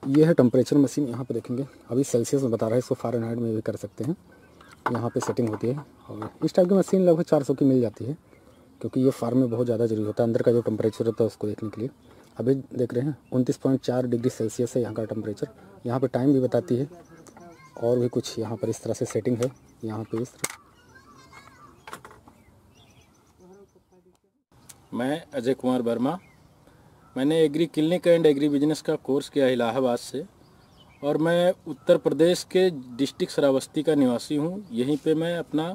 ये है temperature machine. यहाँ पे देखेंगे अभी सेल्सियस में बता रहा है, इसको फ़ारेनहाइट में भी कर सकते हैं। यहाँ पे सेटिंग होती है और इस टाइप की मशीन लगभग 400 की मिल जाती है, क्योंकि ये फार्म में बहुत ज़्यादा जरूरी होता है अंदर का जो टेम्परेचर होता है उसको देखने के लिए। अभी देख रहे हैं 29.4 डिग्री सेल्सियस है यहाँ का टेम्परेचर। यहाँ पे टाइम भी बताती है और भी कुछ यहाँ पर इस तरह से सेटिंग है। यहाँ पे इस तरह। मैं अजय कुमार वर्मा, मैंने agree clinic and agri business का कोर्स किया इलाहाबाद से और मैं उत्तर प्रदेश के डिस्ट्रिक्ट श्रावस्ती का निवासी हूँ। यहीं पे मैं अपना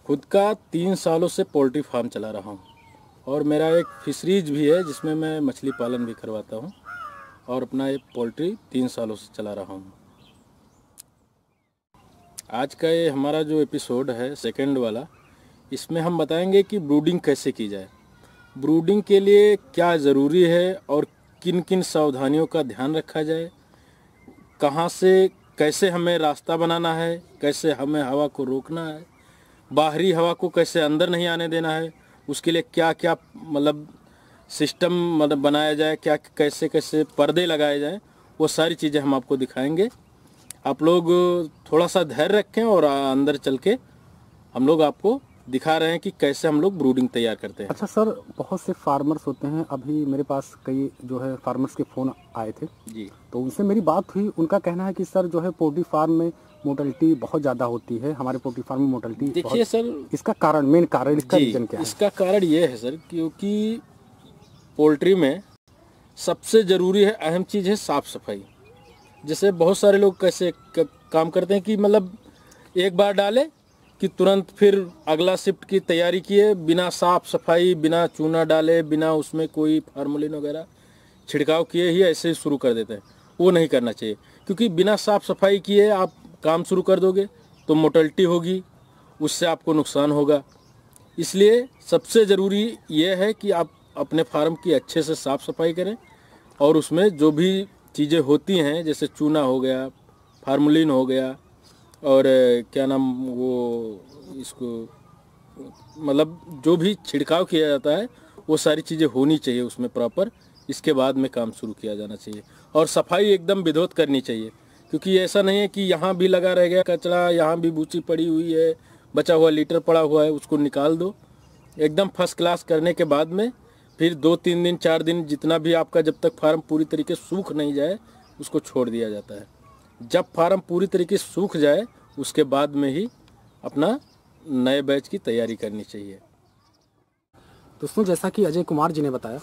खुद का 3 सालों से पोल्ट्री फार्म चला रहा हूँ और मेरा एक फिशरीज भी है जिसमें मैं मछली पालन भी करवाता हूँ और अपना ये पोल्ट्री 3 सालों से चला रहा हूँ। आज का ये हमारा जो एपिसोड है सेकंड वाला, इसमें हम बताएंगे कि ब्रूडिंग कैसे की जाए, ब्रूडिंग के लिए क्या ज़रूरी है और किन किन सावधानियों का ध्यान रखा जाए, कहाँ से कैसे हमें रास्ता बनाना है, कैसे हमें हवा को रोकना है, बाहरी हवा को कैसे अंदर नहीं आने देना है, उसके लिए क्या क्या मतलब सिस्टम बनाया जाए, क्या कैसे कैसे पर्दे लगाए जाएं, वो सारी चीज़ें हम आपको दिखाएंगे। आप लोग थोड़ा सा धैर्य रखें और अंदर चल के हम लोग आपको दिखा रहे हैं कि कैसे हम लोग ब्रूडिंग तैयार करते हैं। अच्छा सर, बहुत से फार्मर्स होते हैं, अभी मेरे पास कई जो है फार्मर्स के फ़ोन आए थे जी, तो उनसे मेरी बात हुई। उनका कहना है कि सर जो है पोल्ट्री फार्म में मोर्टेलिटी बहुत ज़्यादा होती है, हमारे पोल्ट्री फार्म में मोर्टेलिटी। देखिए सर, इसका कारण, मेन कारण, इसका रीजन क्या है? इसका कारण ये है सर, क्योंकि पोल्ट्री में सबसे ज़रूरी है, अहम चीज़ है साफ़ सफाई। जैसे बहुत सारे लोग कैसे काम करते हैं कि मतलब एक बार डाले कि तुरंत फिर अगला शिफ्ट की तैयारी किए, बिना साफ़ सफाई, बिना चूना डाले, बिना उसमें कोई फार्मूलिन वगैरह छिड़काव किए ही ऐसे ही शुरू कर देते हैं। वो नहीं करना चाहिए, क्योंकि बिना साफ़ सफाई किए आप काम शुरू कर दोगे तो मोर्टेलिटी होगी, उससे आपको नुकसान होगा। इसलिए सबसे ज़रूरी ये है कि आप अपने फार्म की अच्छे से साफ़ सफाई करें और उसमें जो भी चीज़ें होती हैं जैसे चूना हो गया, फार्मूलिन हो गया और क्या नाम वो इसको मतलब जो भी छिड़काव किया जाता है वो सारी चीज़ें होनी चाहिए उसमें प्रॉपर। इसके बाद में काम शुरू किया जाना चाहिए और सफाई एकदम विधिवत करनी चाहिए, क्योंकि ऐसा नहीं है कि यहाँ भी लगा रह गया कचरा, यहाँ भी बूची पड़ी हुई है, बचा हुआ लीटर पड़ा हुआ है, उसको निकाल दो। एकदम फर्स्ट क्लास करने के बाद में फिर 2-3 दिन 4 दिन जितना भी आपका, जब तक फार्म पूरी तरीके से सूख नहीं जाए उसको छोड़ दिया जाता है। जब फार्म पूरी तरीके से सूख जाए उसके बाद में ही अपना नए बैच की तैयारी करनी चाहिए। दोस्तों, जैसा कि अजय कुमार जी ने बताया,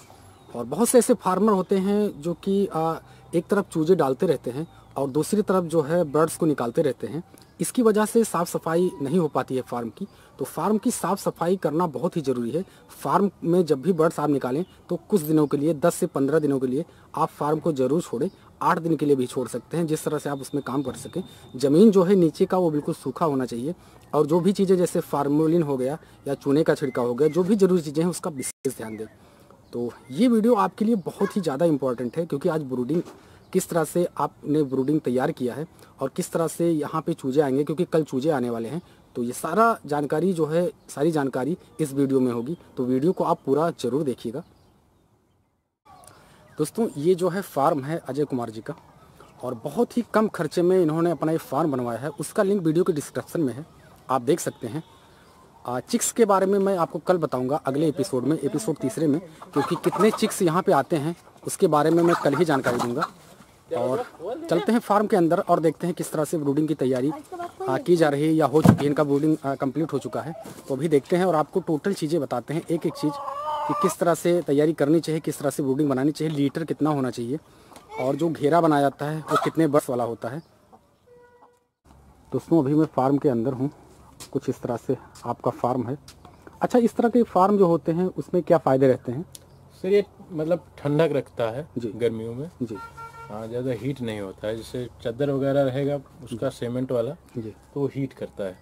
और बहुत से ऐसे फार्मर होते हैं जो कि एक तरफ चूजे डालते रहते हैं और दूसरी तरफ जो है बर्ड्स को निकालते रहते हैं। इसकी वजह से साफ़ सफाई नहीं हो पाती है फार्म की। तो फार्म की साफ़ सफाई करना बहुत ही ज़रूरी है। फार्म में जब भी बर्ड्स आप निकालें तो कुछ दिनों के लिए, 10 से 15 दिनों के लिए आप फार्म को ज़रूर छोड़ें। 8 दिन के लिए भी छोड़ सकते हैं, जिस तरह से आप उसमें काम कर सकें। ज़मीन जो है नीचे का वो बिल्कुल सूखा होना चाहिए और जो भी चीज़ें जैसे फार्मूलिन हो गया या चूने का छिड़काव हो गया, जो भी ज़रूरी चीज़ें हैं उसका विशेष ध्यान दें। तो ये वीडियो आपके लिए बहुत ही ज़्यादा इम्पॉर्टेंट है, क्योंकि आज ब्रूडिंग किस तरह से आपने ब्रूडिंग तैयार किया है और किस तरह से यहाँ पे चूजे आएंगे, क्योंकि कल चूजे आने वाले हैं। तो ये सारा जानकारी जो है, सारी जानकारी इस वीडियो में होगी, तो वीडियो को आप पूरा ज़रूर देखिएगा। दोस्तों, ये जो है फार्म है अजय कुमार जी का और बहुत ही कम खर्चे में इन्होंने अपना ये फार्म बनवाया है। उसका लिंक वीडियो के डिस्क्रिप्शन में है, आप देख सकते हैं। चिक्स के बारे में मैं आपको कल बताऊंगा अगले एपिसोड में, एपिसोड 3 में, क्योंकि कितने चिक्स यहाँ पे आते हैं उसके बारे में मैं कल ही जानकारी दूंगा। और चलते हैं फार्म के अंदर और देखते हैं किस तरह से ब्रूडिंग की तैयारी की जा रही है या हो चुकी है। इनका ब्रूडिंग कंप्लीट हो चुका है, तो अभी देखते हैं और आपको टोटल चीज़ें बताते हैं, एक एक चीज़ कि किस तरह से तैयारी करनी चाहिए, किस तरह से ब्रूडिंग बनानी चाहिए, लीटर कितना होना चाहिए और जो घेरा बनाया जाता है वो कितने बर्ड्स वाला होता है। दोस्तों, अभी मैं फार्म के अंदर हूँ। कुछ इस तरह से आपका फार्म है। अच्छा, इस तरह के फार्म जो होते हैं उसमें क्या फ़ायदे रहते हैं सर? ये मतलब ठंडक रखता है जी, गर्मियों में जी। हाँ, ज़्यादा हीट नहीं होता है। जैसे चादर वगैरह रहेगा उसका सीमेंट वाला जी, तो वो हीट करता है,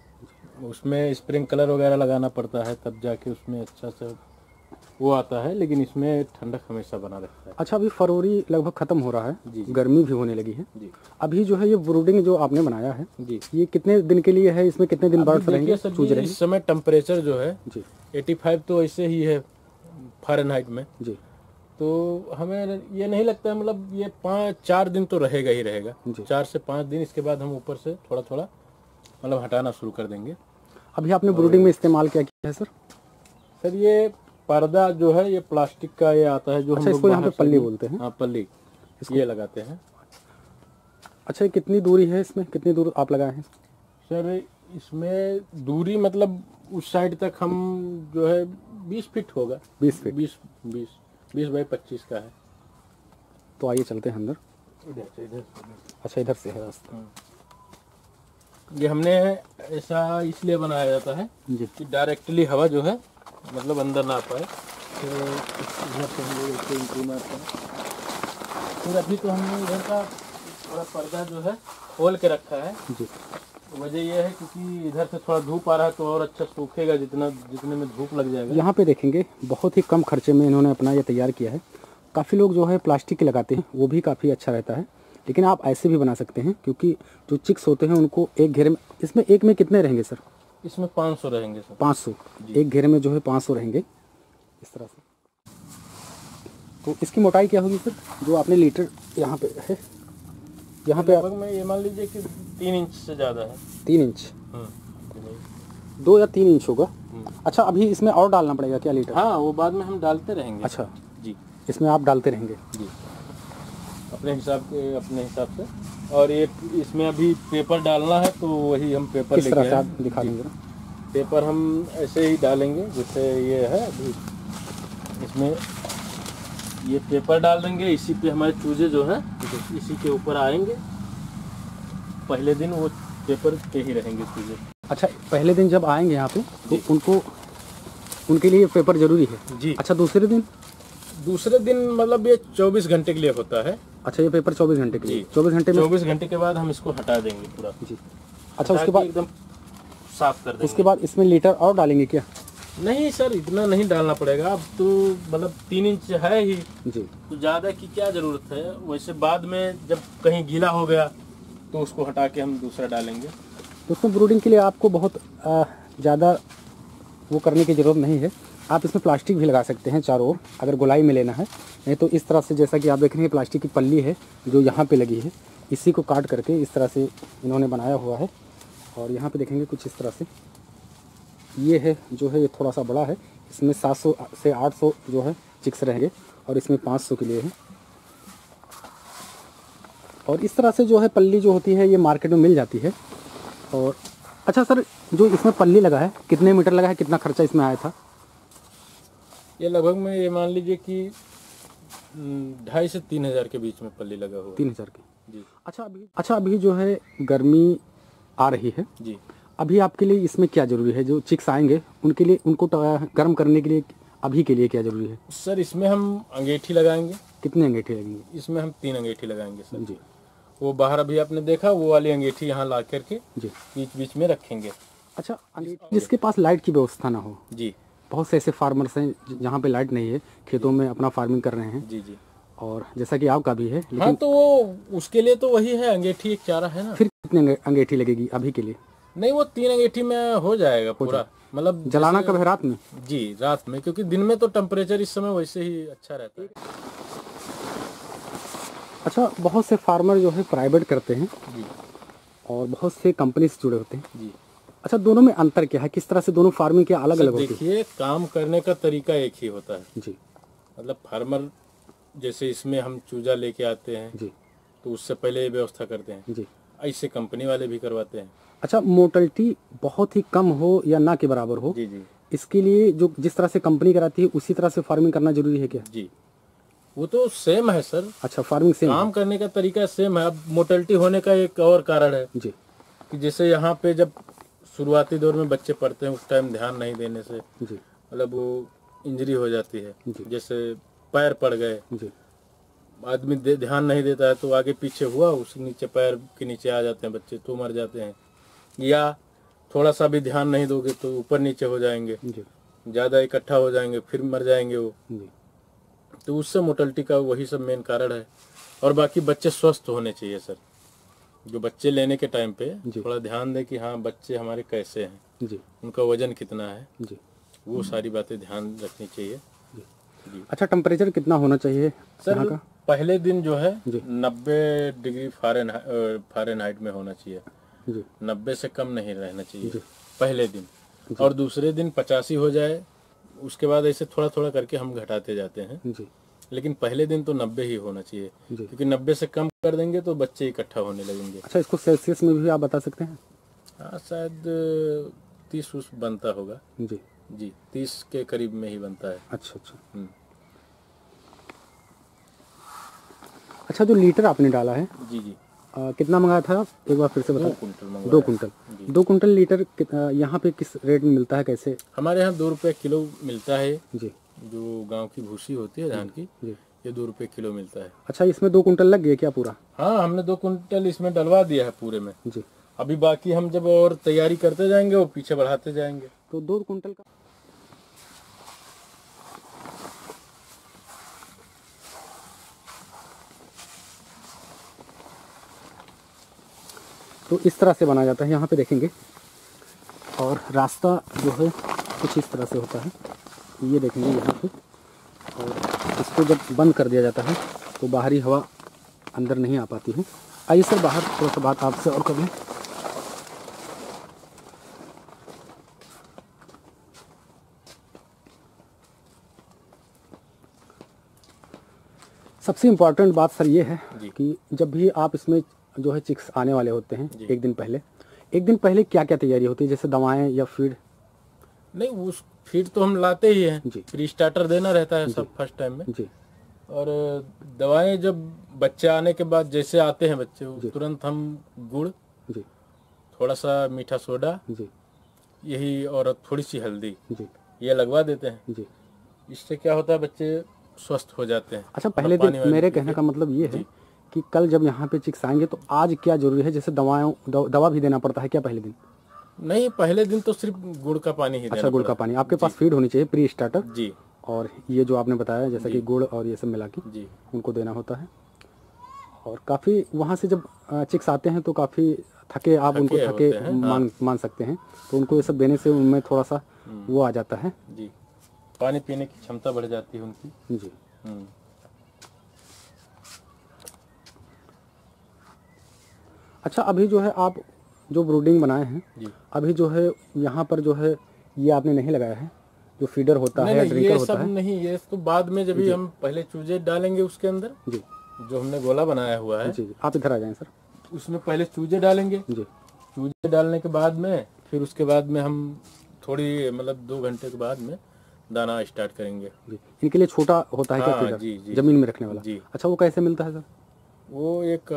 उसमें स्प्रिंकलर वगैरह लगाना पड़ता है तब जाके उसमें अच्छा से वो आता है, लेकिन इसमें ठंडक हमेशा बना रहता है। अच्छा, अभी फरवरी लगभग ख़त्म हो रहा है जी, गर्मी भी होने लगी है जी। अभी जो है ये ब्रूडिंग जो आपने बनाया है जी, ये कितने दिन के लिए है? इसमें कितने दिन बर्ड्स रहेंगे, चूजे रहेंगे? इस समय टेम्परेचर जो है जी, 85 तो ऐसे ही है फ़ारेनहाइट में, जी। तो हमें ये नहीं लगता है, मतलब ये 4 दिन तो रहेगा ही रहेगा, जी। 4 से 5 दिन। इसके बाद हम ऊपर से थोड़ा थोड़ा मतलब हटाना शुरू कर देंगे। अभी आपने ब्रूडिंग में इस्तेमाल क्या किया है सर? सर ये पर्दा जो है ये प्लास्टिक का ये आता है जो हम अच्छा, लोग इसको यहाँ पे बाहर से पल्ली भी- बोलते हैं। हाँ, पल्ली ये लगाते हैं। अच्छा, ये कितनी दूरी है इसमें, कितनी दूर आप लगाए हैं? सर इसमें दूरी मतलब उस साइड तक हम जो है 20 फीट होगा। 20 फीट। 20 बाई 25 का है। तो आइए चलते हैं अंदर। इधर से अच्छा, इधर से है रास्ता। ये हमने ऐसा इसलिए बनाया जाता है जी। कि डायरेक्टली हवा जो है मतलब अंदर ना पाए। तो इधर से हम लोग इसको एंट्री मारते हैं। फिर अभी तो हमने इधर का थोड़ा पर्दा जो है खोल के रखा है। जी। वजह यह है क्योंकि इधर से थोड़ा धूप आ रहा है तो और अच्छा सूखेगा, जितने में धूप लग जाएगा। यहाँ पे देखेंगे बहुत ही कम खर्चे में इन्होंने अपना ये तैयार किया है। काफ़ी लोग जो है प्लास्टिक के लगाते हैं, वो भी काफ़ी अच्छा रहता है, लेकिन आप ऐसे भी बना सकते हैं क्योंकि जो चिक्स होते हैं उनको एक घेरे में, इसमें एक में कितने रहेंगे सर? इसमें 500 रहेंगे सर। 500। एक घेरे में जो है 500 रहेंगे इस तरह से। तो इसकी मोटाई क्या होगी सर, जो आपने लीटर यहाँ पे है? यहाँ पे लगभग में ये मान लीजिए कि 3 इंच से ज़्यादा है। 3 इंच, 2 या 3 इंच होगा। अच्छा, अभी इसमें और डालना पड़ेगा क्या लीटर? हाँ, वो बाद में हम डालते रहेंगे। अच्छा जी, इसमें आप डालते रहेंगे जी, अपने हिसाब से। और ये इसमें अभी पेपर डालना है तो वही हम पेपर किस लेके तरह से आए। आप दिखा देंगे ना? पेपर हम ऐसे ही डालेंगे जैसे ये है अभी। इसमें ये पेपर डाल देंगे, इसी पे हमारे चूजे जो है इसी के ऊपर आएंगे। पहले दिन वो पेपर पे ही रहेंगे चूजे। अच्छा, पहले दिन जब आएंगे यहाँ पे तो उनके लिए पेपर जरूरी है? जी। अच्छा, दूसरे दिन मतलब ये 24 घंटे के लिए होता है। अच्छा, ये पेपर 24 घंटे के लिए? जी। 24 घंटे में? 24 घंटे के बाद हम इसको हटा देंगे पूरा। जी। अच्छा, उसके बाद एकदम साफ कर देंगे। उसके बाद इसमें लीटर और डालेंगे क्या? नहीं सर, इतना नहीं डालना पड़ेगा। अब तो मतलब 3 इंच है ही, जी। तो ज़्यादा की क्या ज़रूरत है। वैसे बाद में जब कहीं गीला हो गया तो उसको हटा के हम दूसरा डालेंगे। दोस्तों, ब्रूडिंग के लिए आपको बहुत ज़्यादा वो करने की ज़रूरत नहीं है। आप इसमें प्लास्टिक भी लगा सकते हैं चारों ओर, अगर गोलाई में लेना है। नहीं तो इस तरह से, जैसा कि आप देख रहे हैं, प्लास्टिक की पल्ली है जो यहाँ पे लगी है, इसी को काट करके इस तरह से इन्होंने बनाया हुआ है। और यहाँ पे देखेंगे कुछ इस तरह से ये है, जो है ये थोड़ा सा बड़ा है। इसमें 700 से 800 जो है चिक्स रहेंगे और इसमें 500 के लिए है। और इस तरह से जो है पल्ली जो होती है ये मार्केट में मिल जाती है। और अच्छा सर, जो इसमें पल्ली लगा है कितने मीटर लगा है, कितना खर्चा इसमें आया था? ये लगभग में ये मान लीजिए कि 2,500 से 3,000 के बीच में पल्ली लगा हुआ। 3,000 की? जी। अच्छा, अभी जो है गर्मी आ रही है जी। अभी आपके लिए इसमें क्या ज़रूरी है? जो चिक्स आएंगे उनके लिए, उनको गर्म करने के लिए अभी के लिए क्या ज़रूरी है? सर इसमें हम अंगीठी लगाएंगे। कितने अंगीठी लगेंगे? इसमें हम 3 अंगीठी लगाएंगे सर। जी। वो बाहर अभी आपने देखा वो वाली अंगीठी यहाँ ला करके जी। बीच बीच में रखेंगे। अच्छा, जिसके पास लाइट की व्यवस्था ना हो, जी। बहुत से ऐसे फार्मर्स हैं जहाँ पे लाइट नहीं है, खेतों में अपना फार्मिंग कर रहे हैं। जी। जी। और जैसा कि आपका भी है, लेकिन हाँ, तो वो उसके लिए तो वही है, अंगीठी एक चारा है ना। फिर कितने अंगीठी लगेगी अभी के लिए? नहीं, वो 3 अंगीठी में हो जाएगा पूरा। मतलब जलाना कब है, रात में? जी, रात में, क्योंकि दिन में तो टेम्परेचर इस समय वैसे ही अच्छा रहता है। अच्छा, बहुत से फार्मर जो है प्राइवेट करते हैं जी। और बहुत से कंपनी से जुड़े होते हैं। जी। अच्छा, दोनों में अंतर क्या है? किस तरह से दोनों फार्मिंग के अलग अलग होती है? देखिए, काम करने का तरीका एक ही होता है। जी। मतलब फार्मर जैसे इसमें हम चूजा लेके आते हैं जी। तो उससे पहले ये व्यवस्था करते हैं। जी। ऐसे कंपनी वाले भी करवाते हैं। अच्छा, मोर्टेलिटी बहुत ही कम हो या ना के बराबर हो, जी। जी। इसके लिए जो जिस तरह से कंपनी कराती है उसी तरह से फार्मिंग करना जरूरी है क्या? जी, वो तो सेम है सर। अच्छा, फार्मिंग सेम काम करने का तरीका सेम है। अब मोर्टेलिटी होने का एक और कारण है जी। कि जैसे यहाँ पे जब शुरुआती दौर में बच्चे पढ़ते हैं उस टाइम ध्यान नहीं देने से जी। मतलब वो इंजरी हो जाती है। जी। जैसे पैर पड़ गए, जी। आदमी ध्यान नहीं देता है तो आगे पीछे हुआ, उसके नीचे पैर के नीचे आ जाते हैं बच्चे, तो मर जाते हैं। या थोड़ा सा भी ध्यान नहीं दोगे तो ऊपर नीचे हो जाएंगे, जी। ज़्यादा इकट्ठा हो जाएंगे, फिर मर जाएंगे वो। जी। तो उससे मोर्टेलिटी का वही सब मेन कारण है। और बाकी बच्चे स्वस्थ होने चाहिए सर। जो बच्चे लेने के टाइम पे थोड़ा ध्यान दें कि हाँ बच्चे हमारे कैसे हैं, जी। उनका वजन कितना है, जी। वो सारी बातें ध्यान रखनी चाहिए। जी। अच्छा, टेम्परेचर कितना होना चाहिए सर यहाँ का? पहले दिन जो है जी। 90 डिग्री फ़ारेनहाइट में होना चाहिए, जी 90 से कम नहीं रहना चाहिए जी पहले दिन। जी। और दूसरे दिन 85 हो जाए, उसके बाद ऐसे थोड़ा थोड़ा करके हम घटाते जाते हैं, जी लेकिन पहले दिन तो 90 ही होना चाहिए, जी। क्योंकि 90 से कम कर देंगे तो बच्चे इकट्ठा होने लगेंगे। अच्छा, इसको सेल्सियस में भी आप बता सकते हैं? हाँ शायद 30 उस बनता होगा जी जी, 30 के करीब में ही बनता है। अच्छा अच्छा। हम्म। अच्छा, जो लीटर आपने डाला है, जी जी। कितना मंगाया था? एक बार फिर से 2 बता। कुंटल मंगवाया। 2 कुंटल। जी। 2 कुंटल लीटर यहाँ पे किस रेट में मिलता है, कैसे? हमारे यहाँ 2 रुपये किलो मिलता है। जी जो गांव की भूसी होती है धान की, जी। ये 2 रुपये किलो मिलता है। अच्छा, इसमें 2 कुंटल लग गए क्या पूरा? हाँ, हमने 2 कुंटल इसमें डलवा दिया है पूरे में। जी। अभी बाकी हम जब और तैयारी करते जाएंगे वो पीछे बढ़ाते जाएंगे। तो 2 कुंटल का तो इस तरह से बनाया जाता है, यहाँ पे देखेंगे। और रास्ता जो है कुछ इस तरह से होता है, ये देखेंगे यहाँ पे। और इसको जब बंद कर दिया जाता है तो बाहरी हवा अंदर नहीं आ पाती है। आइए सर बाहर थोड़ा सा बात आपसे और करें। सबसे इम्पोर्टेंट बात सर ये है कि जब भी आप इसमें जो है चिक्स आने वाले होते हैं, एक दिन पहले क्या क्या तैयारी होती है, जैसे दवाएं या फीड? नहीं, उस फीड तो हम लाते ही हैं जी। प्री स्टार्टर देना रहता है सब फर्स्ट टाइम में जी। और दवाएं जब बच्चे आने के बाद जैसे आते हैं बच्चे, तुरंत हम गुड़ जी थोड़ा सा मीठा सोडा जी यही और थोड़ी सी हल्दी जी ये लगवा देते हैं। जी। इससे क्या होता है, बच्चे स्वस्थ हो जाते हैं। अच्छा, पहले दिन मेरे कहने का मतलब ये है कि कल जब यहाँ पे चिक्स आएंगे तो आज क्या जरूरी है, जैसे दवा भी देना पड़ता है क्या पहले दिन? नहीं, पहले दिन तो सिर्फ गुड़ का पानी ही देना। अच्छा, गुड़ का पानी। आपके पास फीड होनी चाहिए प्री स्टार्टर जी। और ये जो आपने बताया जैसा कि गुड़ और ये सब मिला के जी उनको देना होता है। और काफ़ी वहाँ से जब चिक्स आते हैं तो काफ़ी थके, आप उनको थके मान सकते हैं, तो उनको ये सब देने से उनमें थोड़ा सा वो आ जाता है जी, पानी पीने की क्षमता बढ़ जाती है उनकी जी। अच्छा, अभी जो है आप जो ब्रूडिंग बनाए हैं जी, अभी जो है यहाँ पर जो है ये आपने नहीं लगाया है, जो फीडर होता है, ड्रिंकर होता है? नहीं, ये तो बाद में जब हम पहले चूजे डालेंगे उसके अंदर जी, जो हमने गोला बनाया हुआ है। जी, आप इधर आ जाएं सर। उसमें पहले चूजे डालेंगे जी। चूजे डालने के बाद में फिर उसके बाद में हम थोड़ी मतलब 2 घंटे के बाद में दाना स्टार्ट करेंगे जी। इनके लिए छोटा होता है क्या फीडर? जी, जी, जमीन में रखने वाला जी। अच्छा, वो कैसे मिलता है सर? वो एक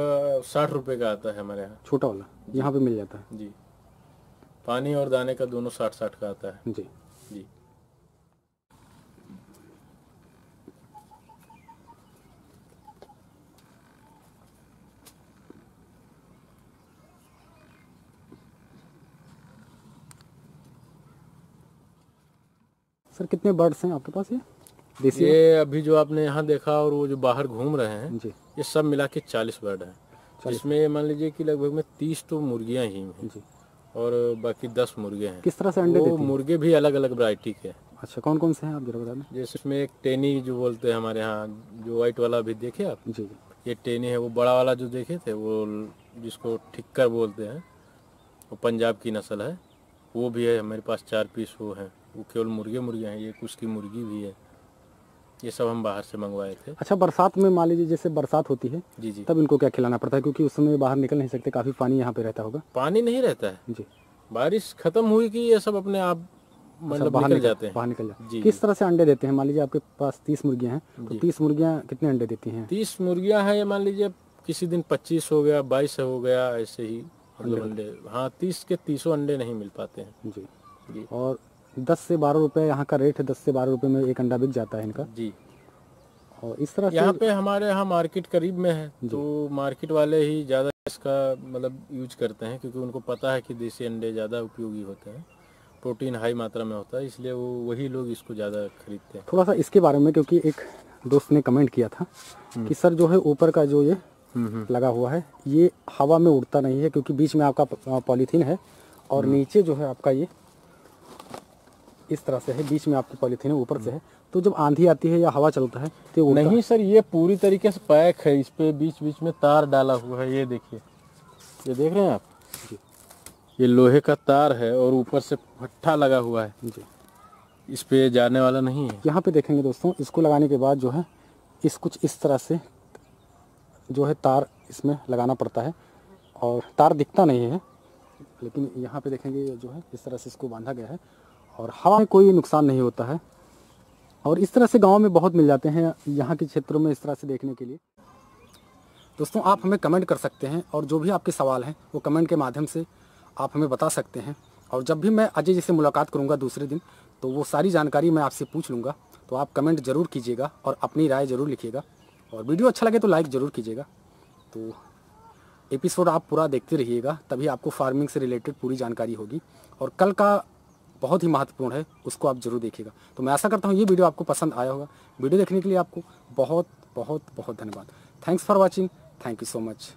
60 रुपए का आता है हमारे यहाँ, छोटा वाला यहाँ पे मिल जाता है जी। पानी और दाने का दोनों 60-60 का आता है जी जी। सर कितने बर्ड्स हैं आपके पास ये देसी? ये अभी जो आपने यहाँ देखा और वो जो बाहर घूम रहे हैं जी, ये सब मिला के 40 बर्ड हैं, जिसमें मान लीजिए कि लगभग में 30 तो मुर्गियाँ ही हैं जी, और बाकी 10 मुर्गे हैं। किस तरह से अंडे देती हैं? मुर्गे भी अलग अलग वैरायटी के। अच्छा, कौन कौन से हैं आप जरा बता दें। जैसे इसमें एक टेनी जो बोलते हैं हमारे यहाँ, जो व्हाइट वाला अभी देखे आप जी, ये टेनी है। वो बड़ा वाला जो देखे थे वो जिसको ठिक्कर बोलते हैं, वो पंजाब की नस्ल है, वो भी है हमारे पास 4 पीस वो हैं। वो केवल मुर्गे हैं, ये कुछ की मुर्गी भी है। ये सब हम बाहर से मंगवाए थे। अच्छा, बरसात में मान लीजिए जैसे बरसात होती है जी जी, तब इनको क्या खिलाना पड़ता है, क्योंकि उस समय बाहर निकल नहीं सकते, काफ़ी पानी यहाँ पे रहता होगा? पानी नहीं रहता है जी, बारिश खत्म हुई कि ये सब अपने आप मतलब बाहर निकल जाते हैं। बाहर निकल जाते जी। किस तरह से अंडे देते हैं? मान लीजिए आपके पास 30 मुर्गियाँ हैं तो 30 मुर्गियाँ कितने अंडे देती हैं? 30 मुर्गियाँ हैं, ये मान लीजिए किसी दिन 25 हो गया, 22 हो गया, ऐसे ही मतलब अंडे। हाँ, 30 के 30 अंडे नहीं मिल पाते हैं जी जी। और 10 से 12 रुपये यहाँ का रेट है, 10 से 12 रुपये में एक अंडा बिक जाता है इनका जी। और इस तरह से यहाँ पे हमारे यहाँ मार्केट करीब में है, तो मार्केट वाले ही ज़्यादा इसका मतलब यूज करते हैं, क्योंकि उनको पता है कि देसी अंडे ज़्यादा उपयोगी होते हैं, प्रोटीन हाई मात्रा में होता है, इसलिए वो वही लोग इसको ज़्यादा खरीदते हैं। थोड़ा सा इसके बारे में, क्योंकि एक दोस्त ने कमेंट किया था कि सर जो है ऊपर का जो ये लगा हुआ है ये हवा में उड़ता नहीं है, क्योंकि बीच में आपका पॉलीथीन है और नीचे जो है आपका ये इस तरह से है, बीच में आपकी पॉलीथीन है, ऊपर से है, तो जब आंधी आती है या हवा चलता है तो उड़ता नहीं सर, ये पूरी तरीके से पैक है, इस पे बीच बीच में तार डाला हुआ है, ये देखिए, ये देख रहे हैं आप जी। ये लोहे का तार है और ऊपर से भट्ठा लगा हुआ है जी। इस पे जाने वाला नहीं है। यहाँ पे देखेंगे दोस्तों, इसको लगाने के बाद जो है कुछ इस तरह से जो है तार इसमें लगाना पड़ता है, और तार दिखता नहीं है, लेकिन यहाँ पे देखेंगे जो है इस तरह से इसको बांधा गया है और हवा में कोई नुकसान नहीं होता है। और इस तरह से गांव में बहुत मिल जाते हैं यहाँ के क्षेत्रों में इस तरह से देखने के लिए। दोस्तों आप हमें कमेंट कर सकते हैं, और जो भी आपके सवाल हैं वो कमेंट के माध्यम से आप हमें बता सकते हैं। और जब भी मैं अजय जी से मुलाकात करूँगा दूसरे दिन, तो वो सारी जानकारी मैं आपसे पूछ लूँगा। तो आप कमेंट ज़रूर कीजिएगा और अपनी राय ज़रूर लिखिएगा, और वीडियो अच्छा लगे तो लाइक ज़रूर कीजिएगा। तो एपिसोड आप पूरा देखते रहिएगा, तभी आपको फार्मिंग से रिलेटेड पूरी जानकारी होगी। और कल का बहुत ही महत्वपूर्ण है, उसको आप ज़रूर देखिएगा। तो मैं आशा करता हूँ ये वीडियो आपको पसंद आया होगा। वीडियो देखने के लिए आपको बहुत बहुत बहुत धन्यवाद। Thanks for watching. Thank you so much.